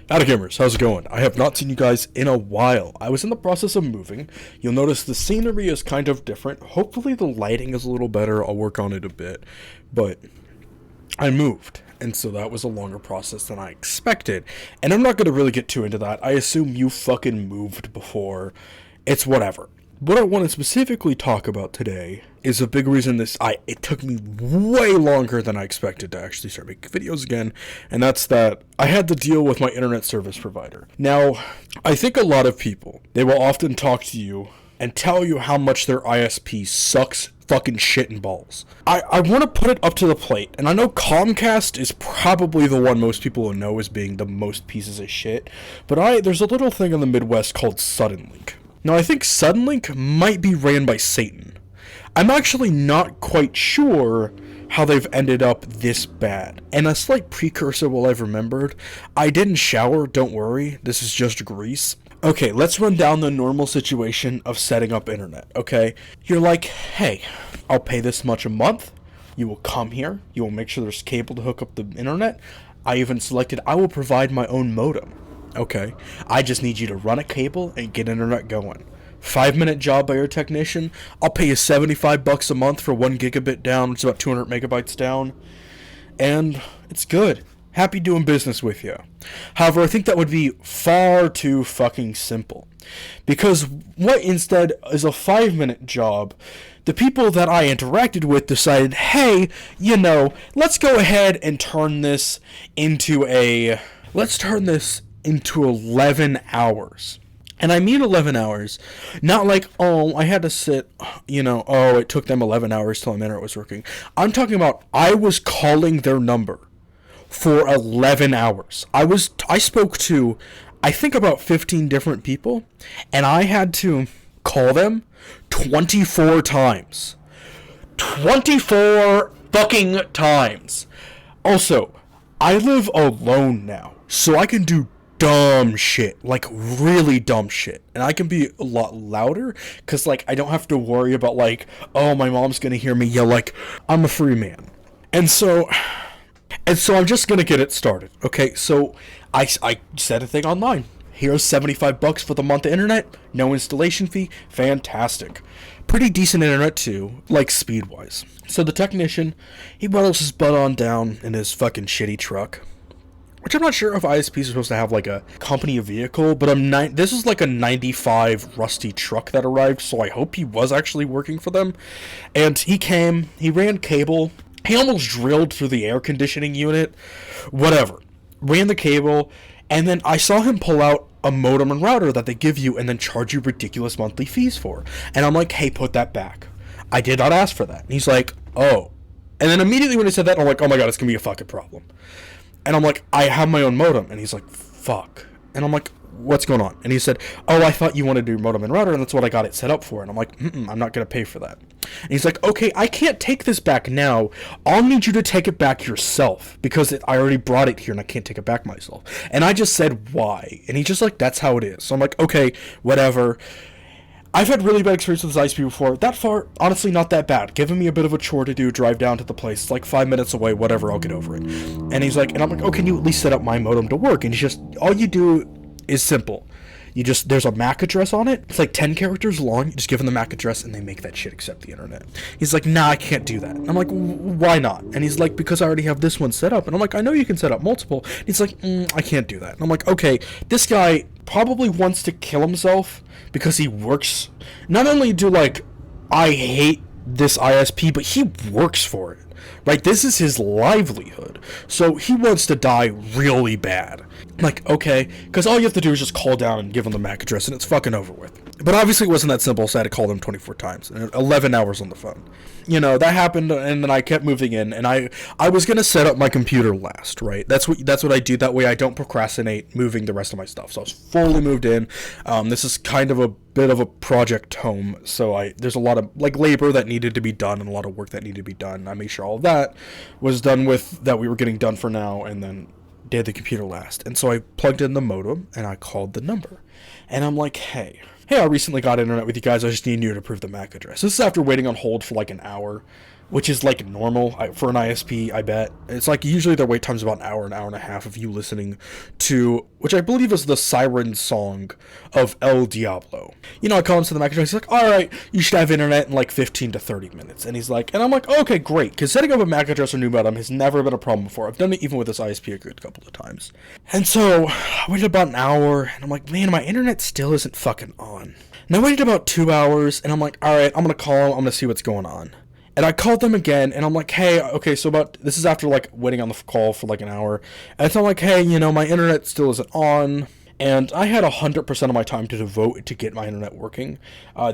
Howdy gamers, how's it going? I have not seen you guys in a while. I was in the process of moving. You'll notice the scenery is kind of different. Hopefully the lighting is a little better. I'll work on it a bit. But I moved, and so that was a longer process than I expected. And I'm not going to really get too into that. I assume you fucking moved before. It's whatever. What I want to specifically talk about today is a big reason it took me way longer than I expected to actually start making videos again, and that's that I had to deal with my internet service provider. Now, I think a lot of people, they will often talk to you and tell you how much their ISP sucks fucking shit and balls. I want to put it up to the plate, and I know Comcast is probably the one most people will know as being the most pieces of shit, but there's a little thing in the Midwest called Suddenlink. Now, I think Suddenlink might be ran by Satan. I'm actually not quite sure how they've ended up this bad. And a slight precursor while I've remembered, I didn't shower, don't worry, this is just grease. Okay, let's run down the normal situation of setting up internet, okay? You're like, hey, I'll pay this much a month, you will come here, you will make sure there's cable to hook up the internet. I even selected, I will provide my own modem. Okay, I just need you to run a cable and get internet going. 5-minute job by your technician. I'll pay you $75 a month for 1 gigabit down, which is about 200 megabytes down. And it's good. Happy doing business with you. However, I think that would be far too fucking simple. Because what instead is a 5-minute job, the people that I interacted with decided, hey, let's go ahead and turn this into 11 hours. And I mean 11 hours. Not like, I had to sit, it took them 11 hours till my internet was working. I'm talking about I was calling their number for 11 hours. I spoke to, I think about 15 different people, and I had to call them 24 times. 24 fucking times. Also, I live alone now, so I can do dumb shit, like really dumb shit, and I can be a lot louder because I don't have to worry about my mom's gonna hear me yell. I'm a free man, and so I'm just gonna get it started. Okay, so I set a thing online. Here's $75 for the month of internet, no installation fee. Fantastic, pretty decent internet too, speed wise. So the technician, he bottles his butt on down in his fucking shitty truck. Which I'm not sure if ISPs are supposed to have a company vehicle, but this is a 95 rusty truck that arrived, so I hope he was actually working for them. And he came, he ran cable, he almost drilled through the air conditioning unit, whatever. Ran the cable, and then I saw him pull out a modem and router that they give you and then charge you ridiculous monthly fees for. And I'm like, hey, put that back. I did not ask for that. And he's like, oh. And then immediately when he said that, I'm like, oh my god, it's gonna be a fucking problem. And I'm like, I have my own modem. And he's like, fuck. And I'm like, what's going on? And he said, oh, I thought you wanted to do modem and router, and that's what I got it set up for. And I'm like, I'm not going to pay for that. And he's like, okay, I can't take this back now. I'll need you to take it back yourself, because I already brought it here, and I can't take it back myself. And I just said, why? And he's just like, that's how it is. So I'm like, okay, whatever. I've had really bad experience with this ISP before. That far, honestly, not that bad. Giving me a bit of a chore to do, drive down to the place. It's 5 minutes away, whatever, I'll get over it. And he's like, and I'm like, oh, can you at least set up my modem to work? And he's just, all you do is simple. There's a MAC address on it. It's 10 characters long. You just give them the MAC address and they make that shit accept the internet. He's like, nah, I can't do that. And I'm like, why not? And he's like, because I already have this one set up. And I'm like, I know you can set up multiple. And he's like, I can't do that. And I'm like, okay, this guy probably wants to kill himself because he works. Not only do I hate this ISP, but he works for it. Right? This is his livelihood. So he wants to die really bad. Okay, because all you have to do is just call down and give him the MAC address and it's fucking over with. But obviously it wasn't that simple, so I had to call them 24 times and 11 hours on the phone. That happened, and then I kept moving in, and I was gonna set up my computer last, right? That's what I do. That way I don't procrastinate moving the rest of my stuff. So I was fully moved in. This is kind of a bit of a project home, so there's a lot of labor that needed to be done and a lot of work that needed to be done. I made sure all of that was done with that we were getting done for now, and then did the computer last. And so I plugged in the modem and I called the number, and I'm like, hey, I recently got internet with you guys. I just need you to approve the MAC address. This is after waiting on hold for an hour. which is like normal for an ISP, I bet. It's like usually their wait time's about an hour and a half of you listening to, which I believe is the siren song of El Diablo. You know, I call him to the Mac address, he's like, alright, you should have internet in like 15 to 30 minutes. And he's like, and I'm like, okay, great, because setting up a MAC address or new modem has never been a problem before. I've done it even with this ISP a good couple of times. And so, I waited about an hour, and I'm like, man, my internet still isn't fucking on. And I waited about 2 hours, and I'm like, alright, I'm gonna call him, I'm gonna see what's going on. And I called them again, and I'm like, hey, okay, so this is after, like, waiting on the call for, like, an hour. And so I'm like, hey, you know, my internet still isn't on. And I had 100% of my time to devote to get my internet working.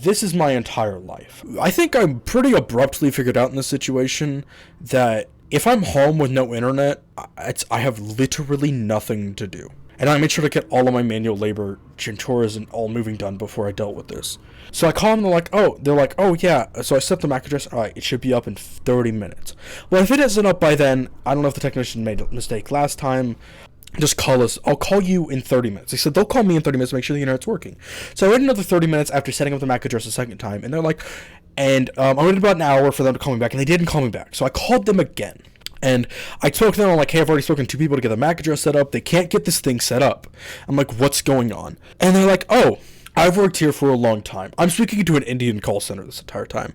This is my entire life. I think I'm pretty abruptly figured out in this situation that if I'm home with no internet, I have literally nothing to do. And I made sure to get all of my manual labor, chores, and all moving done before I dealt with this. So I call them, they're like, oh yeah, so I set the MAC address, alright, it should be up in 30 minutes. Well, if it isn't up by then, I don't know if the technician made a mistake last time, just call us, I'll call you in 30 minutes. They said they'll call me in 30 minutes to make sure the internet's working. So I waited another 30 minutes after setting up the MAC address a second time, and they're like, I waited about an hour for them to call me back, and they didn't call me back. So I called them again. And I spoke to them, I'm like, hey, I've already spoken to 2 people to get the MAC address set up. They can't get this thing set up. I'm like, what's going on? And they're like, oh, I've worked here for a long time. I'm speaking to an Indian call center this entire time.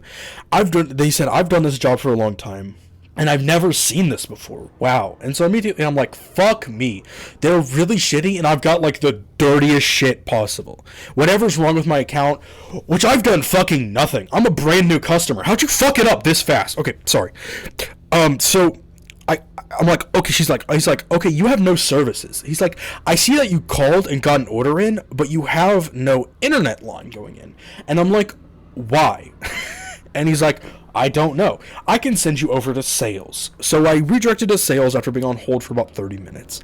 They said, I've done this job for a long time, and I've never seen this before. Wow. And so immediately I'm like, fuck me. They're really shitty, and I've got, like, the dirtiest shit possible. Whatever's wrong with my account, which I've done fucking nothing. I'm a brand new customer. How'd you fuck it up this fast? Okay, sorry. So I'm like, okay, he's like, okay, you have no services. He's like, I see that you called and got an order in, but you have no internet line going in. And I'm like, why? And he's like, I don't know. I can send you over to sales. So I redirected to sales after being on hold for about 30 minutes.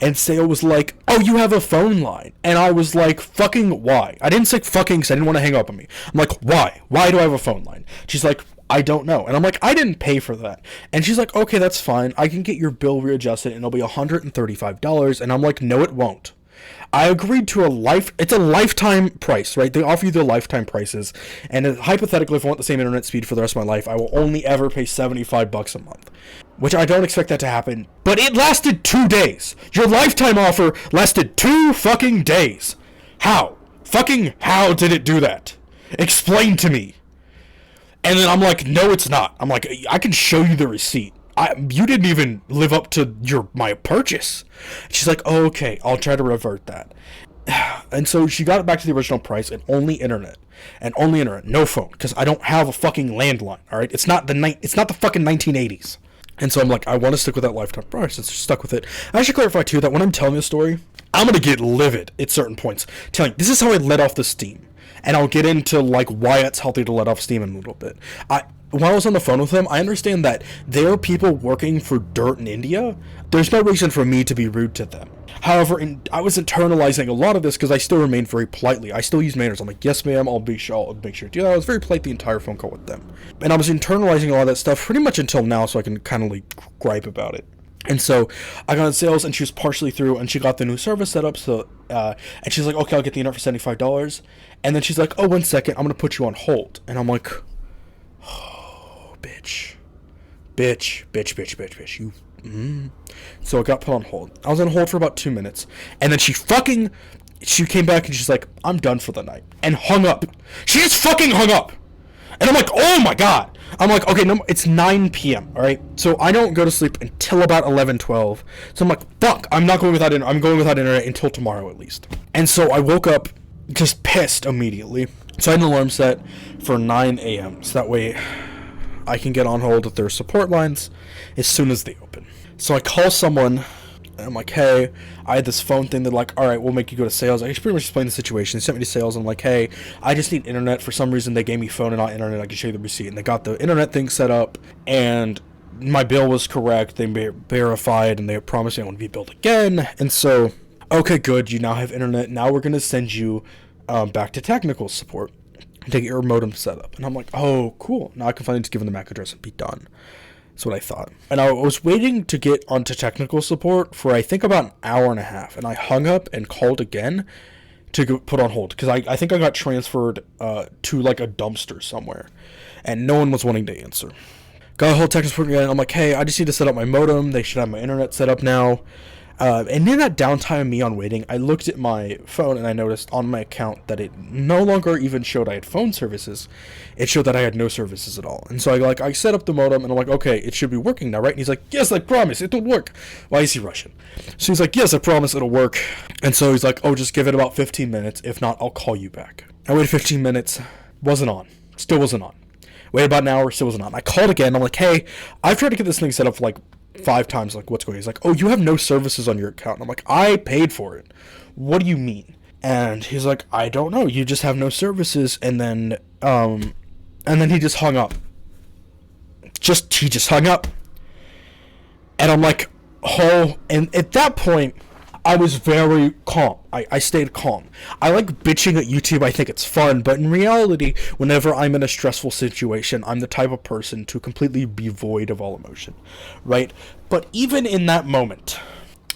And sales was like, oh, you have a phone line. And I was like, fucking why? I didn't say fucking because I didn't want to hang up on me. I'm like, why? Why do I have a phone line? She's like, I don't know. And I'm like, I didn't pay for that. And she's like, okay, that's fine. I can get your bill readjusted and it'll be $135. And I'm like, no, it won't. I agreed to it's a lifetime price, right? They offer you the lifetime prices. And hypothetically, if I want the same internet speed for the rest of my life, I will only ever pay $75 a month. Which I don't expect that to happen. But it lasted 2 days. Your lifetime offer lasted 2 fucking days. How? Fucking how did it do that? Explain to me. And then I'm like, no, it's not. I'm like, I can show you the receipt. You didn't even live up to my purchase. She's like, oh, okay, I'll try to revert that. And so she got it back to the original price and only internet. And only internet, no phone, because I don't have a fucking landline, alright? It's not the fucking 1980s. And so I'm like, I want to stick with that lifetime price. It's stuck with it. I should clarify, too, that when I'm telling this story, I'm going to get livid at certain points. Telling, this is how I let off the steam. And I'll get into, like, why it's healthy to let off steam in a little bit. When I was on the phone with them, I understand that there are people working for dirt in India. There's no reason for me to be rude to them. However, I was internalizing a lot of this because I still remained very politely. I still use manners. I'm like, yes, ma'am, I'll make sure to do that. I was very polite the entire phone call with them. And I was internalizing a lot of that stuff pretty much until now, so I can kind of, like, gripe about it. And so I got in sales, and she was partially through, and she got the new service set up. So, and she's like, okay, I'll get the internet for $75. And then she's like, oh, 1 second, I'm going to put you on hold. And I'm like, oh, bitch. You. So I got put on hold. I was on hold for about 2 minutes. And then she came back, and she's like, I'm done for the night. And hung up. She just fucking hung up. And I'm like, oh my god. I'm like, okay, no, it's 9 p.m., alright? So I don't go to sleep until about 11:12. So I'm like, fuck, I'm going without internet until tomorrow at least. And so I woke up just pissed immediately. So I had an alarm set for 9 a.m. So that way I can get on hold with their support lines as soon as they open. So I call someone, and I'm like, hey, I had this phone thing. They're like, all right, we'll make you go to sales. I pretty much explained the situation. They sent me to sales. And I'm like, hey, I just need internet. For some reason, they gave me phone and not internet. I can show you the receipt. And they got the internet thing set up, and my bill was correct. They verified, and they promised me I wouldn't be billed again. And so, okay, good. You now have internet. Now we're going to send you back to technical support to get your modem set up. And I'm like, oh, cool. Now I can finally just give them the MAC address and be done. That's what I thought. And I was waiting to get onto technical support for, I think, about an hour and a half. And I hung up and called again to put on hold. Because I think I got transferred to, like, a dumpster somewhere. And no one was wanting to answer. Got a whole technical support again. I'm like, hey, I just need to set up my modem. They should have my internet set up now. And in that downtime of me on waiting, I looked at my phone and I noticed on my account that it no longer even showed I had phone services. It showed that I had no services at all. And so I set up the modem and I'm like, okay, it should be working now, right? And he's like, yes, I promise, it'll work. Why is he Russian? So he's like, yes, I promise it'll work. And so he's like, oh, just give it about 15 minutes. If not, I'll call you back. I waited 15 minutes. Wasn't on. Still wasn't on. Waited about an hour. Still wasn't on. I called again. I'm like, hey, I've tried to get this thing set up for like 5 times, like, what's going on? He's like, oh, you have no services on your account. And I'm like, I paid for it. What do you mean? And he's like, I don't know. You just have no services. And then he just hung up. He just hung up. And I'm like, oh, and at that point, I was very calm. I stayed calm. I like bitching at YouTube. I think it's fun. But in reality, whenever I'm in a stressful situation, I'm the type of person to completely be void of all emotion. Right? But even in that moment,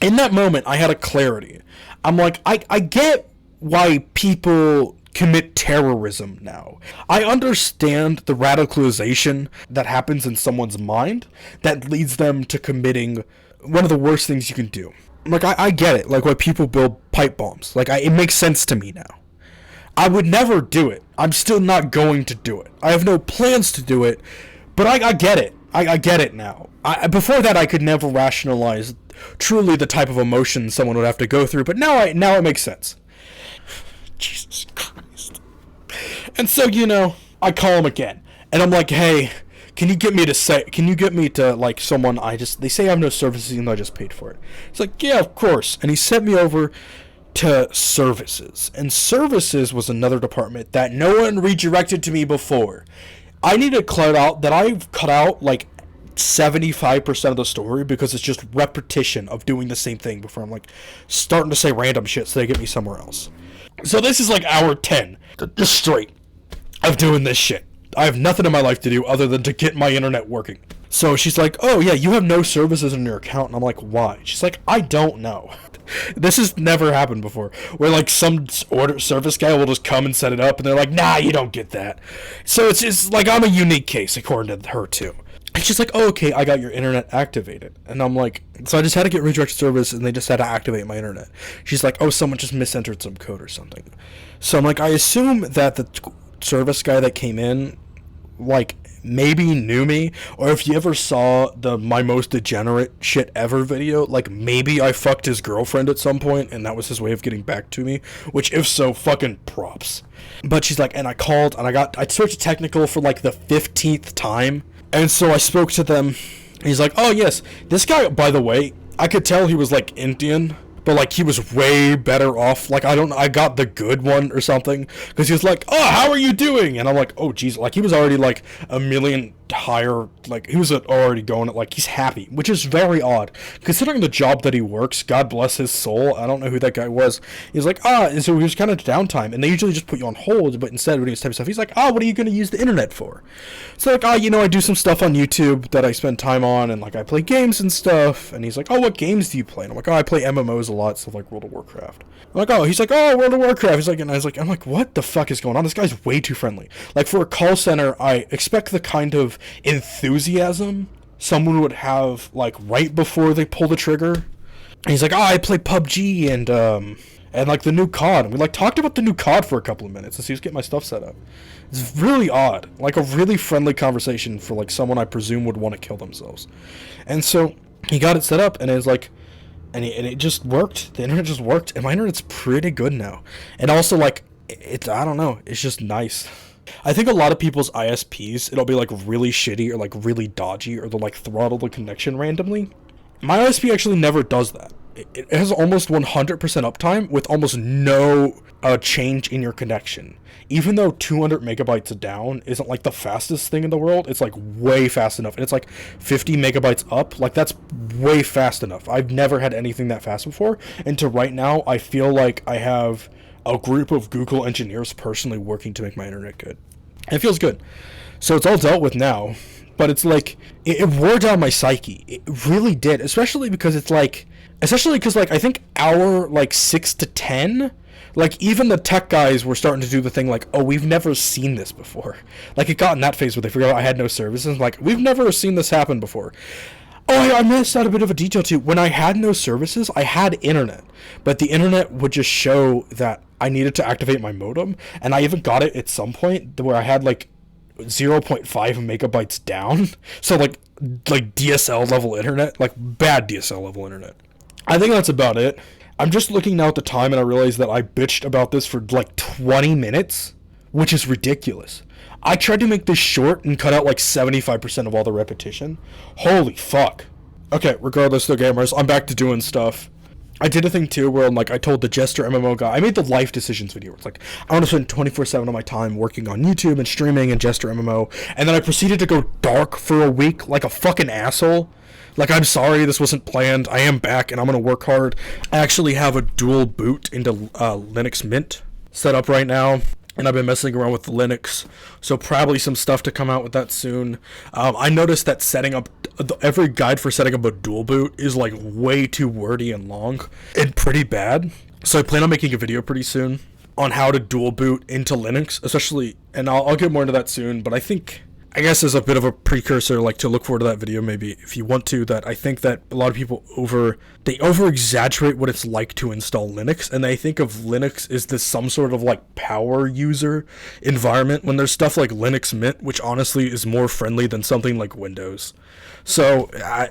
I had a clarity. I'm like, I get why people commit terrorism now. I understand the radicalization that happens in someone's mind that leads them to committing one of the worst things you can do. Like, I get it, like, why people build pipe bombs. Like, it makes sense to me now. I would never do it. I'm still not going to do it. I have no plans to do it, but I get it. I get it now. Before that, I could never rationalize truly the type of emotion someone would have to go through, but now it makes sense. Jesus Christ. And so, I call him again, and I'm like, hey, can you get me to like someone they say I have no services even though I just paid for it. It's like, yeah, of course. And he sent me over to services. And services was another department that no one redirected to me before. I need to cut out that I've cut out like 75% of the story because it's just repetition of doing the same thing before I'm like starting to say random shit so they get me somewhere else. So this is like hour 10, just straight of doing this shit. I have nothing in my life to do other than to get my internet working. So she's like, oh yeah, you have no services in your account. And I'm like, why? She's like, I don't know. This has never happened before. Where like some service guy will just come and set it up and they're like, nah, you don't get that. So it's like I'm a unique case according to her too. And she's like, oh, okay, I got your internet activated. And I'm like, so I just had to get redirected service and they just had to activate my internet. She's like, oh, someone just misentered some code or something. So I'm like, I assume that the service guy that came in like maybe knew me, or if you ever saw the my most degenerate shit ever video, like maybe I fucked his girlfriend at some point and that was his way of getting back to me, which if so, fucking props. But she's like, and I called and I searched technical for like the 15th time, and so I spoke to them and he's like, oh yes, this guy, by the way, I could tell he was like Indian, but like he was way better off. Like I got the good one or something, because he was like, oh, how are you doing? And I'm like, oh geez, like he was already like a million higher, like he was already going at like he's happy, which is very odd considering the job that he works. God bless his soul. I don't know who that guy was. He's like, and so he was kind of downtime, and they usually just put you on hold, but instead of doing this type of stuff, he's like, what are you going to use the internet for? So like, I do some stuff on YouTube that I spend time on, and like I play games and stuff. And he's like, oh, what games do you play? And I'm like, I play MMOs a lot, stuff like World of Warcraft. I'm like, he's like, World of Warcraft. He's like, and I'm like, what the fuck is going on? This guy's way too friendly. Like for a call center, I expect the kind of enthusiasm someone would have like right before they pull the trigger. And he's like, I play PUBG and like the new COD. And we like talked about the new COD for a couple of minutes as he was getting my stuff set up. It's really odd, like a really friendly conversation for like someone I presume would want to kill themselves. And so he got it set up, and it was like, and it just worked. The internet just worked, and my internet's pretty good now. And also like I don't know, it's just nice. I think a lot of people's ISPs, it'll be like really shitty or like really dodgy, or they'll like throttle the connection randomly. My ISP actually never does that. It has almost 100% uptime with almost no change in your connection. Even though 200 megabytes down isn't like the fastest thing in the world, it's like way fast enough. And it's like 50 megabytes up, like that's way fast enough. I've never had anything that fast before. And to right now, I feel like I have a group of Google engineers personally working to make my internet good. And it feels good. So it's all dealt with now. But it's like, it wore down my psyche. It really did. Especially because it's like, Especially because, like, I think hour, like, 6 to 10, like, even the tech guys were starting to do the thing, like, oh, we've never seen this before. Like, it got in that phase where they forgot I had no services. Like, we've never seen this happen before. Oh, I missed out a bit of a detail, too. When I had no services, I had internet. But the internet would just show that I needed to activate my modem. And I even got it at some point where I had, like, 0.5 megabytes down. So, like DSL level internet. Like, bad DSL level internet. I think that's about it. I'm just looking now at the time and I realize that I bitched about this for like 20 minutes, which is ridiculous. I tried to make this short and cut out like 75% of all the repetition. Holy fuck. Okay, regardless though, gamers, I'm back to doing stuff. I did a thing too where I told the Jester MMO guy, I made the life decisions video. It's like, I want to spend 24/7 of my time working on YouTube and streaming and Jester MMO. And then I proceeded to go dark for a week like a fucking asshole. Like, I'm sorry, this wasn't planned. I am back, and I'm going to work hard. I actually have a dual boot into Linux Mint set up right now, and I've been messing around with Linux, so probably some stuff to come out with that soon. I noticed that setting up, every guide for setting up a dual boot is, like, way too wordy and long, and pretty bad. So I plan on making a video pretty soon on how to dual boot into Linux, especially, and I'll get more into that soon, but I guess as a bit of a precursor, like, to look forward to that video, maybe, if you want to, that I think that a lot of people over-exaggerate what it's like to install Linux, and they think of Linux as this some sort of, like, power user environment, when there's stuff like Linux Mint, which honestly is more friendly than something like Windows. So, I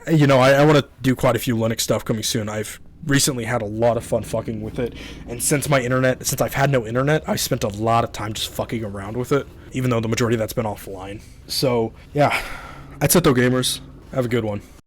want to do quite a few Linux stuff coming soon. I've recently had a lot of fun fucking with it, and since I've had no internet, I've spent a lot of time just fucking around with it, even though the majority of that's been offline. So, yeah, that's it though, gamers. Have a good one.